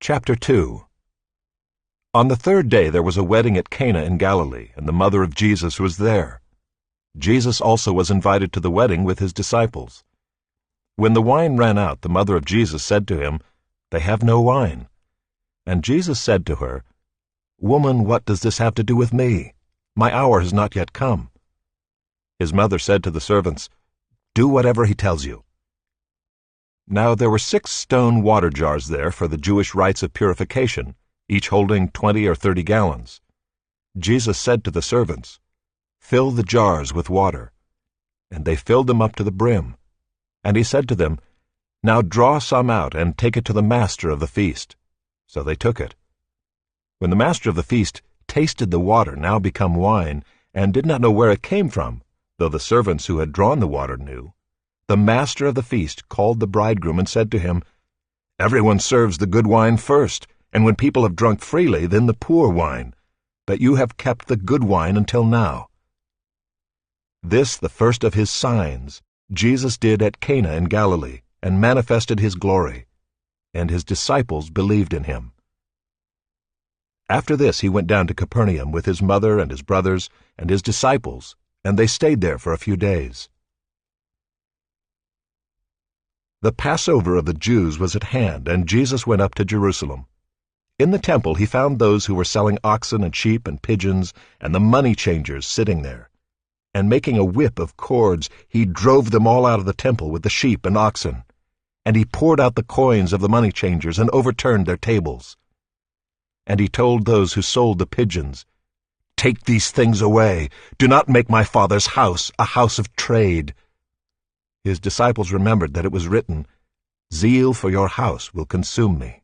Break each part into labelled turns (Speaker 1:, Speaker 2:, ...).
Speaker 1: Chapter 2. On the third day there was a wedding at Cana in Galilee, and the mother of Jesus was there. Jesus also was invited to the wedding with his disciples. When the wine ran out, the mother of Jesus said to him, "They have no wine." And Jesus said to her, "Woman, what does this have to do with me? My hour has not yet come." His mother said to the servants, "Do whatever he tells you." Now there were 6 stone water jars there for the Jewish rites of purification, each holding 20 or 30 gallons. Jesus said to the servants, "Fill the jars with water." And they filled them up to the brim. And he said to them, "Now draw some out and take it to the master of the feast." So they took it. When the master of the feast tasted the water, now become wine, and did not know where it came from, though the servants who had drawn the water knew, the master of the feast called the bridegroom and said to him, "Everyone serves the good wine first, and when people have drunk freely, then the poor wine. But you have kept the good wine until now." This, the first of his signs, Jesus did at Cana in Galilee, and manifested his glory, and his disciples believed in him. After this he went down to Capernaum with his mother and his brothers and his disciples, and they stayed there for a few days. The Passover of the Jews was at hand, and Jesus went up to Jerusalem. In the temple he found those who were selling oxen and sheep and pigeons, and the money changers sitting there. And making a whip of cords, he drove them all out of the temple with the sheep and oxen. And he poured out the coins of the money changers and overturned their tables. And he told those who sold the pigeons, "Take these things away. Do not make my Father's house a house of trade." His disciples remembered that it was written, "Zeal for your house will consume me."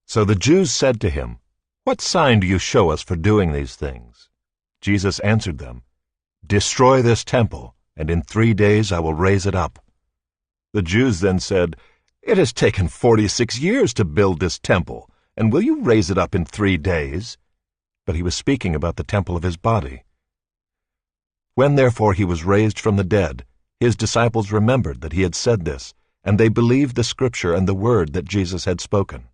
Speaker 1: So the Jews said to him, "What sign do you show us for doing these things?" Jesus answered them, "Destroy this temple, and in 3 days I will raise it up." The Jews then said, "It has taken 46 years to build this temple, and will you raise it up in 3 days?" But he was speaking about the temple of his body. When therefore he was raised from the dead, his disciples remembered that he had said this, and they believed the scripture and the word that Jesus had spoken.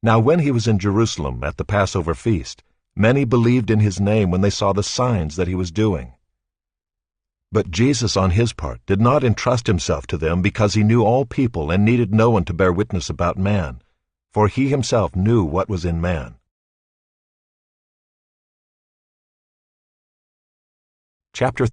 Speaker 1: Now when he was in Jerusalem at the Passover feast, many believed in his name when they saw the signs that he was doing. But Jesus on his part did not entrust himself to them, because he knew all people and needed no one to bear witness about man, for he himself knew what was in man. Chapter